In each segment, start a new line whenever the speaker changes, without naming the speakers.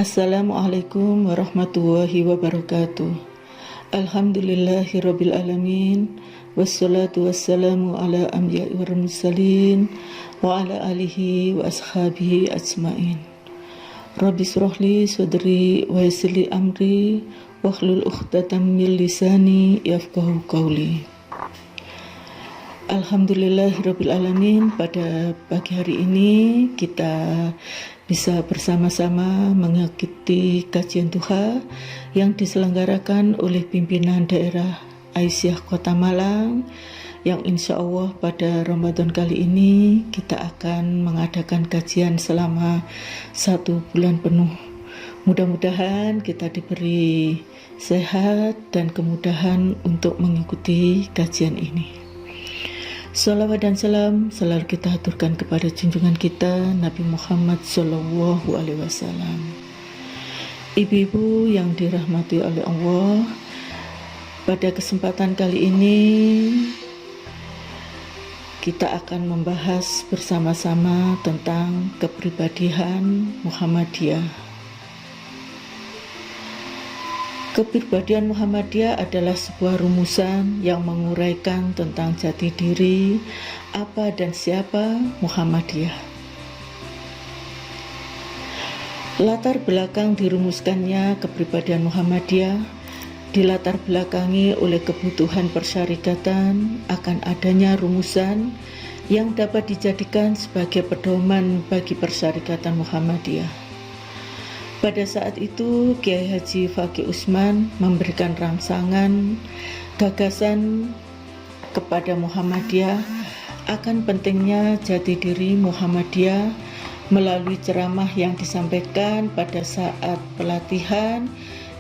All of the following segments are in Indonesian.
Assalamualaikum warahmatullahi wabarakatuh. Alhamdulillahirabbil alamin. Wassalatu wassalamu ala anbiya'i wal mursalin wa ala alihi wa ashabihi ajmain. Rabbi shrahli sadri wa yassirli amri wahlul 'uqdatam min lisani yafqahu qawli. Alhamdulillahirabbil alamin. Pada pagi hari ini kita bisa bersama-sama mengikuti kajian duha yang diselenggarakan oleh pimpinan daerah Aisyah Kota Malang, yang insya Allah pada Ramadan kali ini kita akan mengadakan kajian selama 1 bulan penuh. Mudah-mudahan kita diberi sehat dan kemudahan untuk mengikuti kajian ini. Salawat dan salam selalu kita haturkan kepada junjungan kita Nabi Muhammad Sallallahu Alaihi Wasallam. Ibu-ibu yang dirahmati oleh Allah, pada kesempatan kali ini kita akan membahas bersama-sama tentang kepribadian Muhammadiyah. Kepribadian Muhammadiyah adalah sebuah rumusan yang menguraikan tentang jati diri, apa dan siapa Muhammadiyah. Latar belakang dirumuskannya kepribadian Muhammadiyah dilatar belakangi oleh kebutuhan persyarikatan akan adanya rumusan yang dapat dijadikan sebagai pedoman bagi persyarikatan Muhammadiyah. Pada saat itu, Kiai Haji Fakih Usman memberikan rangsangan gagasan kepada Muhammadiyah akan pentingnya jati diri Muhammadiyah melalui ceramah yang disampaikan pada saat pelatihan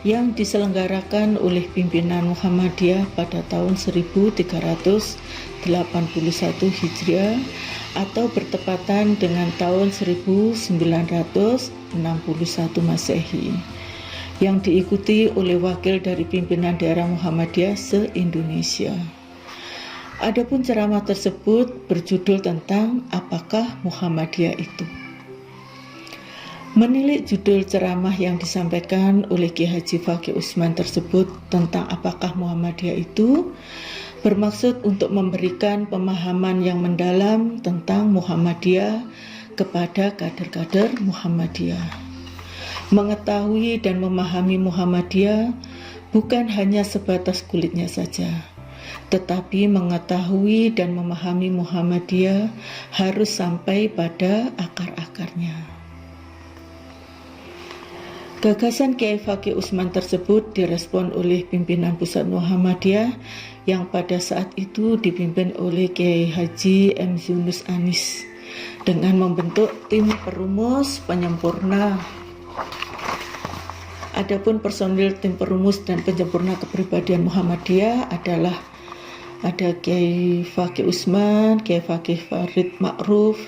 yang diselenggarakan oleh pimpinan Muhammadiyah pada tahun 1381 Hijriah atau bertepatan dengan tahun 1961 Masehi, yang diikuti oleh wakil dari pimpinan daerah Muhammadiyah se-Indonesia. Adapun ceramah tersebut berjudul tentang apakah Muhammadiyah itu. Menilik judul ceramah yang disampaikan oleh Kiai Haji Fakih Usman tersebut tentang apakah Muhammadiyah itu, bermaksud untuk memberikan pemahaman yang mendalam tentang Muhammadiyah kepada kader-kader Muhammadiyah. Mengetahui dan memahami Muhammadiyah bukan hanya sebatas kulitnya saja, tetapi mengetahui dan memahami Muhammadiyah harus sampai pada akar-akarnya. Gagasan Kiai Fakih Usman tersebut direspon oleh pimpinan pusat Muhammadiyah yang pada saat itu dipimpin oleh Kiai Haji M. Yunus Anis dengan membentuk tim perumus penyempurna. Adapun personil tim perumus dan penyempurna kepribadian Muhammadiyah adalah ada Kiai Fakih Usman, Kiai Fakih Farid Ma'ruf,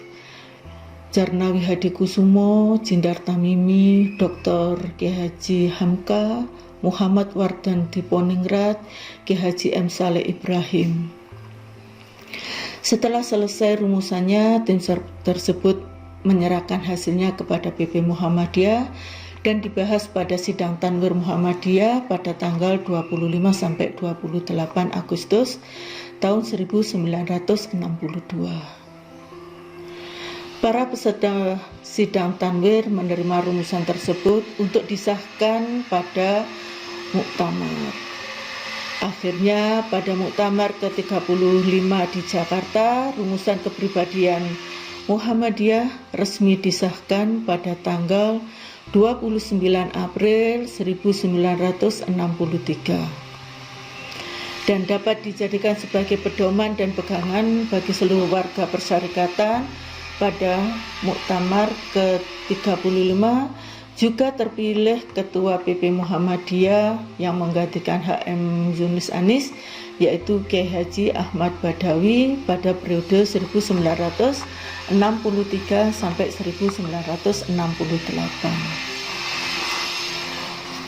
Jarnawi Hadikusumo, Jindar Tamimi, Dr. Kiai Haji Hamka, Muhammad Wardan Diponingrat, Kiai Haji M. Saleh Ibrahim. Setelah selesai rumusannya, tim tersebut menyerahkan hasilnya kepada PP Muhammadiyah dan dibahas pada sidang Tanwir Muhammadiyah pada tanggal 25 sampai 28 Agustus tahun 1962. Para peserta sidang Tanwir menerima rumusan tersebut untuk disahkan pada muktamar. Akhirnya pada muktamar ke-35 di Jakarta, rumusan kepribadian Muhammadiyah resmi disahkan pada tanggal 29 April 1963 dan dapat dijadikan sebagai pedoman dan pegangan bagi seluruh warga persyarikatan. Pada muktamar ke-35 juga terpilih Ketua PP Muhammadiyah yang menggantikan HM Yunus Anis, yaitu Kiai Haji Ahmad Badawi pada periode 1963 sampai 1968.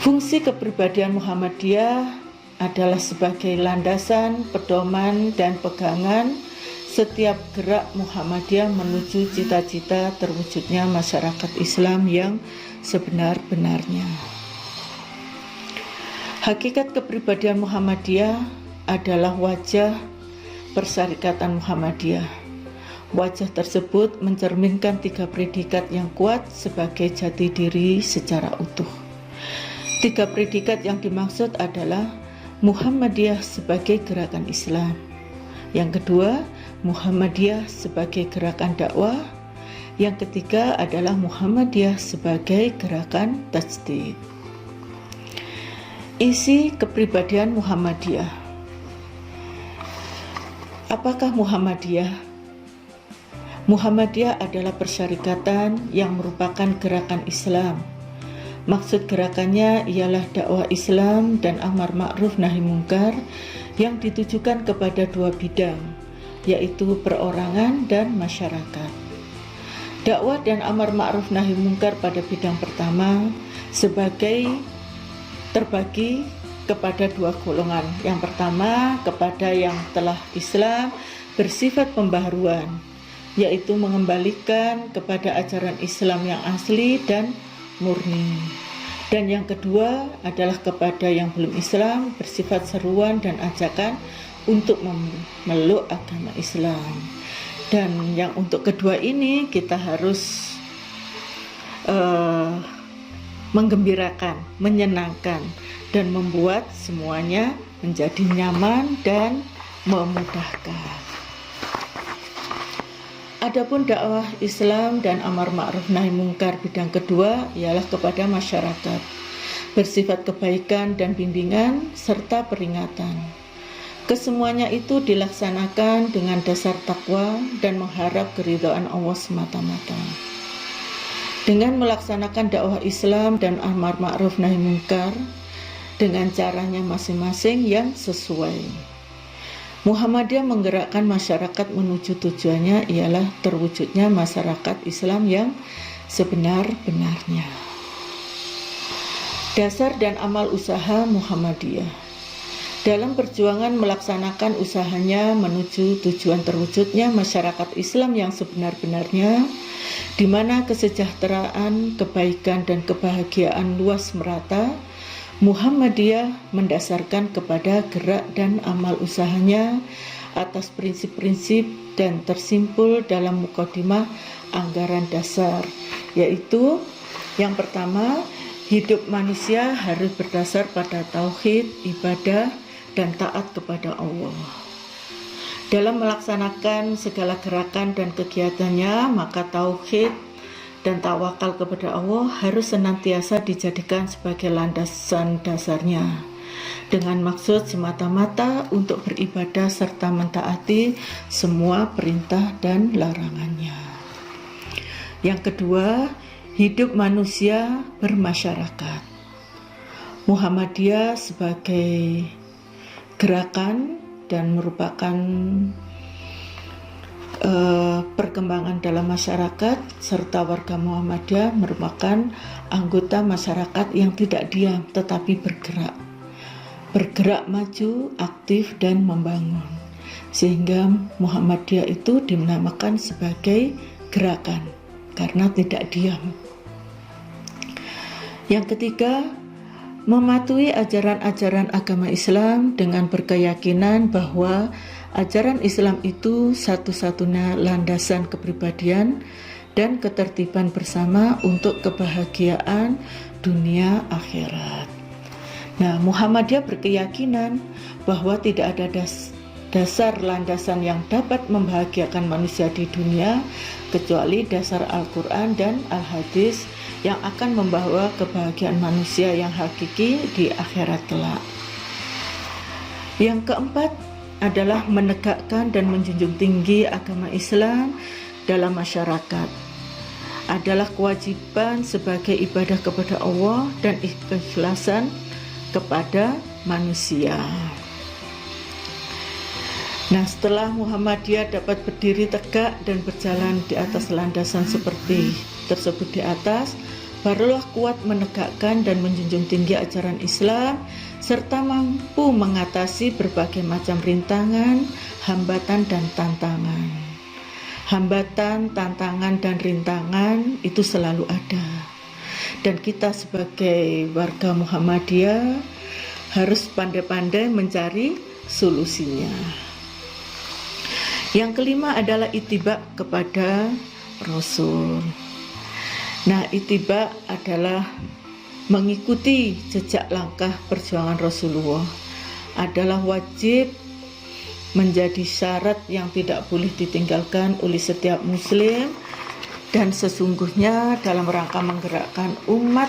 Fungsi kepribadian Muhammadiyah adalah sebagai landasan, pedoman, dan pegangan setiap gerak Muhammadiyah menuju cita-cita terwujudnya masyarakat Islam yang sebenar-benarnya. Hakikat kepribadian Muhammadiyah adalah wajah Persyarikatan Muhammadiyah. Wajah tersebut mencerminkan 3 predikat yang kuat sebagai jati diri secara utuh. 3 predikat yang dimaksud adalah Muhammadiyah sebagai gerakan Islam. Yang kedua, Muhammadiyah sebagai gerakan dakwah. Yang ketiga adalah Muhammadiyah sebagai gerakan tajdid. Isi kepribadian Muhammadiyah. Apakah Muhammadiyah? Muhammadiyah adalah persyarikatan yang merupakan gerakan Islam. Maksud gerakannya ialah dakwah Islam dan amar ma'ruf nahi mungkar yang ditujukan kepada 2 bidang, yaitu perorangan dan masyarakat. Dakwah dan amar ma'ruf nahi mungkar pada bidang pertama terbagi kepada 2 golongan. Yang pertama kepada yang telah Islam bersifat pembaharuan, yaitu mengembalikan kepada ajaran Islam yang asli dan murni. Dan yang kedua adalah kepada yang belum Islam bersifat seruan dan ajakan untuk memeluk agama Islam. Dan yang untuk kedua ini kita harus menggembirakan, menyenangkan, dan membuat semuanya menjadi nyaman dan memudahkan. Adapun dakwah Islam dan amar ma'ruf nahi mungkar bidang kedua ialah kepada masyarakat, bersifat kebaikan dan bimbingan serta peringatan. Kesemuanya itu dilaksanakan dengan dasar takwa dan mengharap keridhaan Allah semata-mata. Dengan melaksanakan dakwah Islam dan amar ma'ruf nahi mungkar dengan caranya masing-masing yang sesuai, Muhammadiyah menggerakkan masyarakat menuju tujuannya ialah terwujudnya masyarakat Islam yang sebenar-benarnya. Dasar dan amal usaha Muhammadiyah. Dalam perjuangan melaksanakan usahanya menuju tujuan terwujudnya masyarakat Islam yang sebenar-benarnya, di mana kesejahteraan, kebaikan, dan kebahagiaan luas merata, Muhammadiyah mendasarkan kepada gerak dan amal usahanya atas prinsip-prinsip dan tersimpul dalam mukadimah anggaran dasar, yaitu yang pertama, hidup manusia harus berdasar pada tauhid, ibadah, dan taat kepada Allah. Dalam melaksanakan segala gerakan dan kegiatannya, maka tauhid dan tawakal kepada Allah harus senantiasa dijadikan sebagai landasan dasarnya, dengan maksud semata-mata untuk beribadah serta mentaati semua perintah dan larangannya. Yang kedua, hidup manusia bermasyarakat. Muhammadiyah sebagai gerakan dan merupakan perkembangan dalam masyarakat, serta warga Muhammadiyah merupakan anggota masyarakat yang tidak diam tetapi bergerak maju, aktif, dan membangun, sehingga Muhammadiyah itu dinamakan sebagai gerakan karena tidak diam. Yang ketiga, mematuhi ajaran-ajaran agama Islam dengan berkeyakinan bahwa ajaran Islam itu satu-satunya landasan kepribadian dan ketertiban bersama untuk kebahagiaan dunia akhirat. Nah, Muhammadiyah berkeyakinan bahwa tidak ada dasar landasan yang dapat membahagiakan manusia di dunia kecuali dasar Al-Quran dan Al-Hadis yang akan membawa kebahagiaan manusia yang hakiki di akhirat kelak. Yang keempat adalah menegakkan dan menjunjung tinggi agama Islam dalam masyarakat. Adalah kewajiban sebagai ibadah kepada Allah dan ikhlasan kepada manusia. Nah, setelah Muhammadiyah dapat berdiri tegak dan berjalan di atas landasan seperti tersebut di atas, barulah kuat menegakkan dan menjunjung tinggi ajaran Islam serta mampu mengatasi berbagai macam rintangan, hambatan, dan tantangan. Hambatan, tantangan, dan rintangan itu selalu ada. Dan kita sebagai warga Muhammadiyah harus pandai-pandai mencari solusinya. Yang kelima adalah ittiba kepada Rasul. Nah, ittiba adalah mengikuti jejak langkah perjuangan Rasulullah, adalah wajib menjadi syarat yang tidak boleh ditinggalkan oleh setiap muslim, dan sesungguhnya dalam rangka menggerakkan umat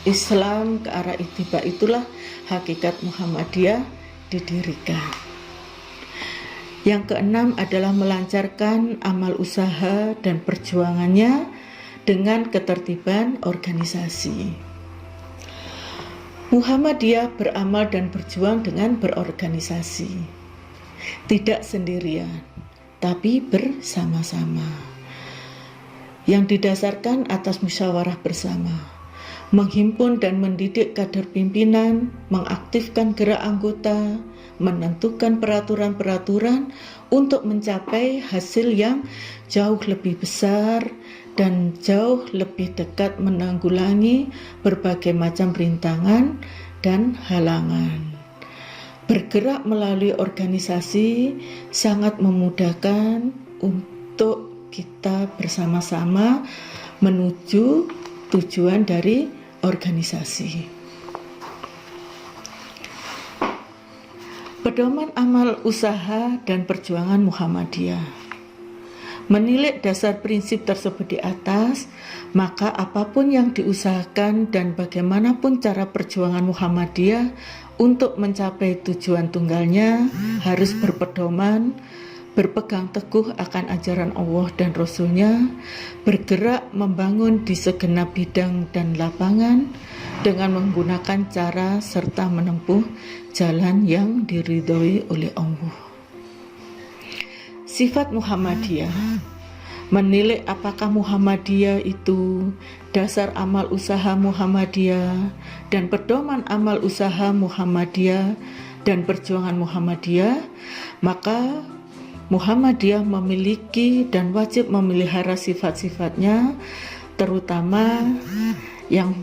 Islam ke arah ittiba itulah hakikat Muhammadiyah didirikan. Yang keenam adalah melancarkan amal usaha dan perjuangannya dengan ketertiban organisasi. Muhammadiyah beramal dan berjuang dengan berorganisasi. Tidak sendirian, tapi bersama-sama. Yang didasarkan atas musyawarah bersama, menghimpun dan mendidik kader pimpinan, mengaktifkan gerak anggota, menentukan peraturan-peraturan untuk mencapai hasil yang jauh lebih besar dan jauh lebih dekat menanggulangi berbagai macam rintangan dan halangan. Bergerak melalui organisasi sangat memudahkan untuk kita bersama-sama menuju tujuan dari organisasi. Pedoman amal usaha dan perjuangan Muhammadiyah. Menilik dasar prinsip tersebut di atas, maka apapun yang diusahakan dan bagaimanapun cara perjuangan Muhammadiyah untuk mencapai tujuan tunggalnya harus berpedoman, berpegang teguh akan ajaran Allah dan Rasul-Nya, bergerak membangun di segenap bidang dan lapangan dengan menggunakan cara serta menempuh jalan yang diridhoi oleh Allah. Sifat Muhammadiyah. Menilai apakah Muhammadiyah itu dasar amal usaha Muhammadiyah dan pedoman amal usaha Muhammadiyah dan perjuangan Muhammadiyah, maka Muhammadiyah memiliki dan wajib memelihara sifat-sifatnya, terutama yang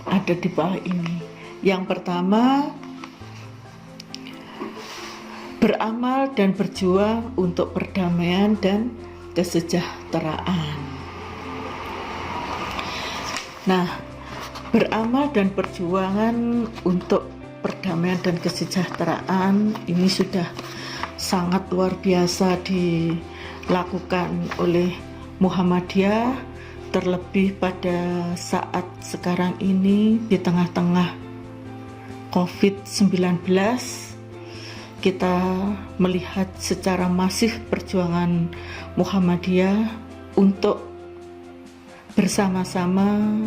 ada di bawah ini. Yang pertama, beramal dan berjuang untuk perdamaian dan kesejahteraan. Nah, beramal dan perjuangan untuk perdamaian dan kesejahteraan ini sudah sangat luar biasa dilakukan oleh Muhammadiyah, terlebih pada saat sekarang ini di tengah-tengah COVID-19. Kita melihat secara masif perjuangan Muhammadiyah untuk bersama-sama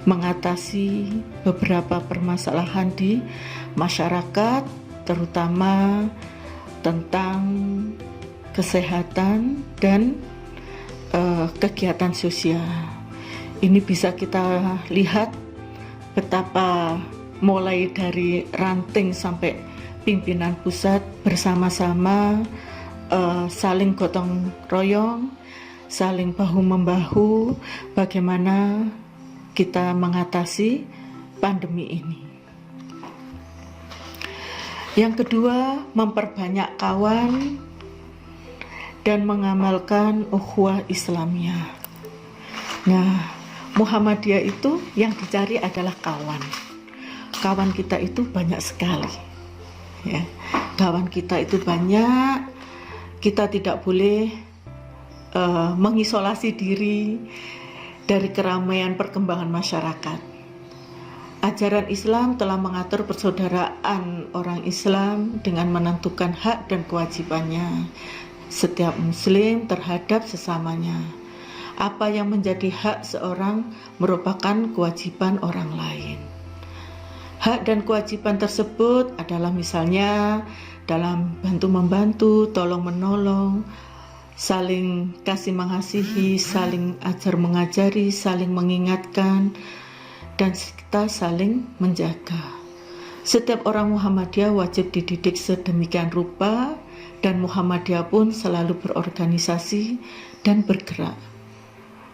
mengatasi beberapa permasalahan di masyarakat, terutama tentang kesehatan dan kegiatan sosial. Ini bisa kita lihat betapa mulai dari ranting sampai pimpinan pusat bersama-sama saling gotong royong, saling bahu-membahu bagaimana kita mengatasi pandemi ini. Yang kedua, memperbanyak kawan dan mengamalkan ukhuwah Islamiyah. Nah, Muhammadiyah itu yang dicari adalah kawan. Kawan kita itu banyak sekali. Ya, kawan kita itu banyak. Kita tidak boleh mengisolasi diri dari keramaian perkembangan masyarakat. Ajaran Islam telah mengatur persaudaraan orang Islam dengan menentukan hak dan kewajibannya setiap muslim terhadap sesamanya. Apa yang menjadi hak seorang merupakan kewajiban orang lain. Hak dan kewajiban tersebut adalah misalnya dalam bantu-membantu, tolong-menolong, saling kasih mengasihi, saling ajar mengajari, saling mengingatkan, dan kita saling menjaga. Setiap orang Muhammadiyah wajib dididik sedemikian rupa dan Muhammadiyah pun selalu berorganisasi dan bergerak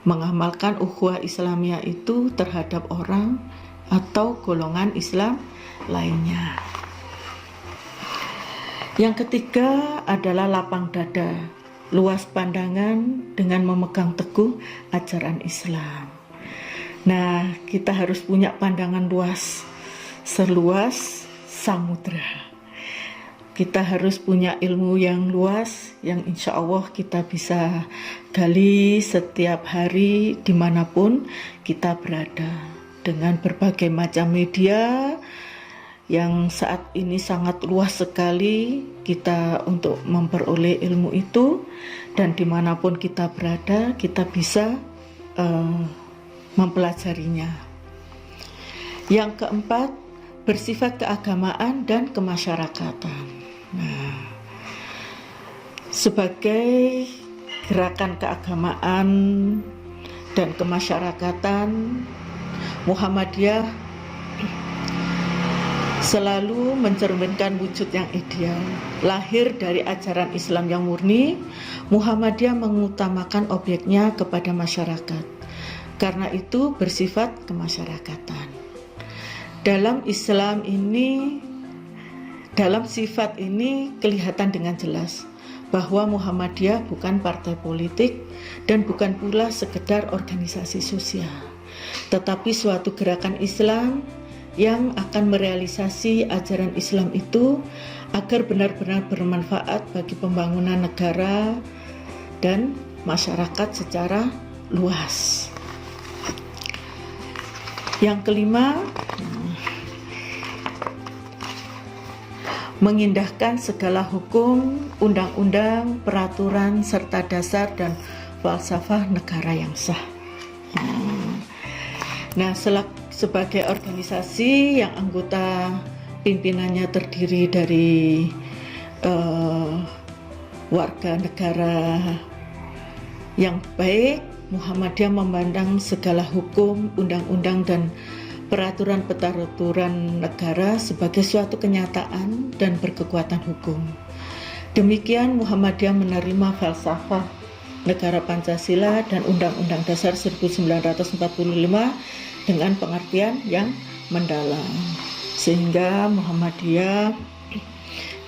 mengamalkan ukhuwah Islamiyah itu terhadap orang atau golongan Islam lainnya. Yang ketiga adalah lapang dada, luas pandangan dengan memegang teguh ajaran Islam. Nah, kita harus punya pandangan luas, seluas samudra. Kita harus punya ilmu yang luas, yang insya Allah kita bisa gali setiap hari dimanapun kita berada. Dengan berbagai macam media yang saat ini sangat luas sekali kita untuk memperoleh ilmu itu. Dan dimanapun kita berada, kita bisa mempelajarinya. Yang keempat, bersifat keagamaan dan kemasyarakatan. Nah, sebagai gerakan keagamaan dan kemasyarakatan, Muhammadiyah selalu mencerminkan wujud yang ideal. Lahir dari ajaran Islam yang murni, Muhammadiyah mengutamakan objeknya kepada masyarakat. Karena itu bersifat kemasyarakatan. Dalam Islam ini, dalam sifat ini kelihatan dengan jelas bahwa Muhammadiyah bukan partai politik dan bukan pula sekedar organisasi sosial, tetapi suatu gerakan Islam yang akan merealisasi ajaran Islam itu agar benar-benar bermanfaat bagi pembangunan negara dan masyarakat secara luas. Yang kelima, mengindahkan segala hukum, undang-undang, peraturan, serta dasar dan falsafah negara yang sah. Nah, sebagai organisasi yang anggota pimpinannya terdiri dari warga negara yang baik, Muhammadiyah memandang segala hukum, undang-undang, dan peraturan negara sebagai suatu kenyataan dan berkekuatan hukum. Demikian Muhammadiyah menerima falsafah negara Pancasila dan Undang-Undang Dasar 1945 dengan pengertian yang mendalam, sehingga Muhammadiyah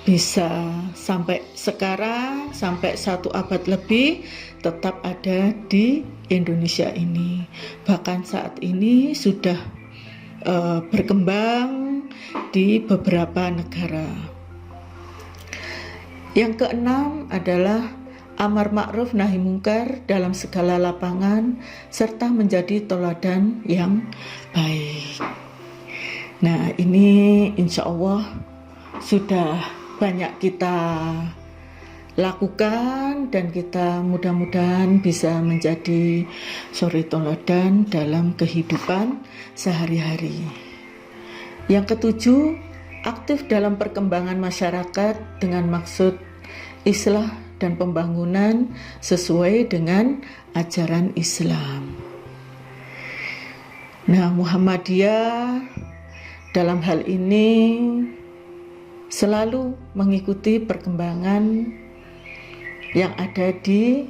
bisa sampai sekarang, sampai 1 abad lebih tetap ada di Indonesia ini. Bahkan saat ini sudah berkembang di beberapa negara. Yang keenam adalah amar ma'ruf nahi mungkar dalam segala lapangan serta menjadi teladan yang baik. Nah, ini insya Allah sudah banyak kita lakukan dan kita mudah-mudahan bisa menjadi suri teladan dalam kehidupan sehari-hari. Yang ketujuh, aktif dalam perkembangan masyarakat dengan maksud islah dan pembangunan sesuai dengan ajaran Islam. Nah, Muhammadiyah dalam hal ini selalu mengikuti perkembangan yang ada di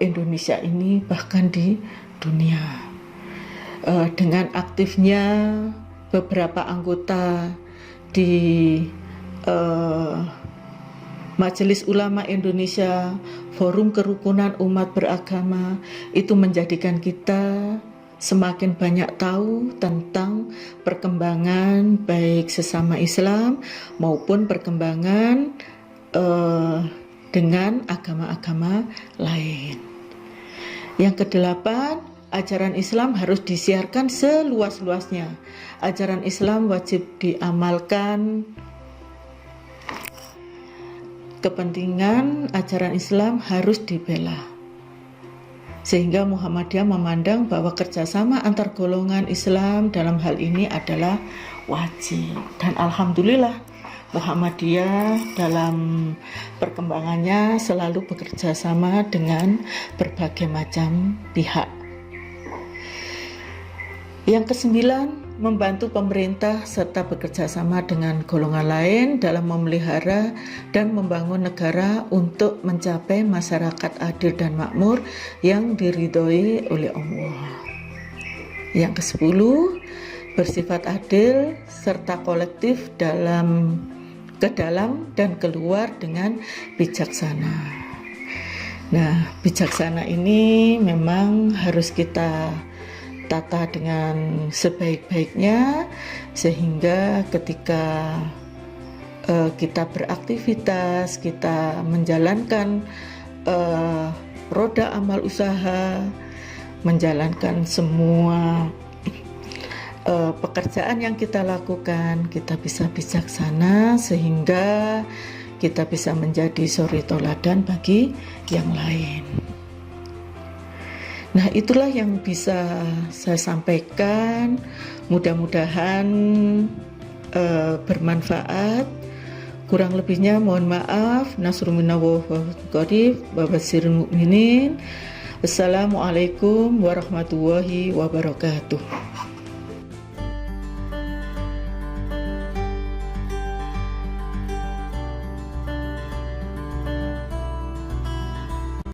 Indonesia ini, bahkan di dunia. Dengan aktifnya beberapa anggota di Majelis Ulama Indonesia, Forum Kerukunan Umat Beragama, itu menjadikan kita semakin banyak tahu tentang perkembangan baik sesama Islam maupun perkembangan dengan agama-agama lain. Yang kedelapan, ajaran Islam harus disiarkan seluas-luasnya. Ajaran Islam wajib diamalkan. Kepentingan ajaran Islam harus dibela. Sehingga Muhammadiyah memandang bahwa kerjasama antar golongan Islam dalam hal ini adalah wajib. Dan alhamdulillah Muhammadiyah dalam perkembangannya selalu bekerja sama dengan berbagai macam pihak. Yang kesembilan, membantu pemerintah serta bekerja sama dengan golongan lain dalam memelihara dan membangun negara untuk mencapai masyarakat adil dan makmur yang diridhoi oleh Allah. Yang ke-10, bersifat adil serta kolektif ke dalam dan keluar dengan bijaksana. Nah, bijaksana ini memang harus kita tata dengan sebaik-baiknya, sehingga ketika kita beraktivitas, kita menjalankan roda amal usaha, menjalankan semua pekerjaan yang kita lakukan, kita bisa bijaksana sehingga kita bisa menjadi suri tauladan bagi yang lain. Nah, itulah yang bisa saya sampaikan. Mudah-mudahan bermanfaat. Kurang lebihnya mohon maaf. Nasrul minna wa qarib wa basyiril mu'minin. Wassalamualaikum warahmatullahi wabarakatuh.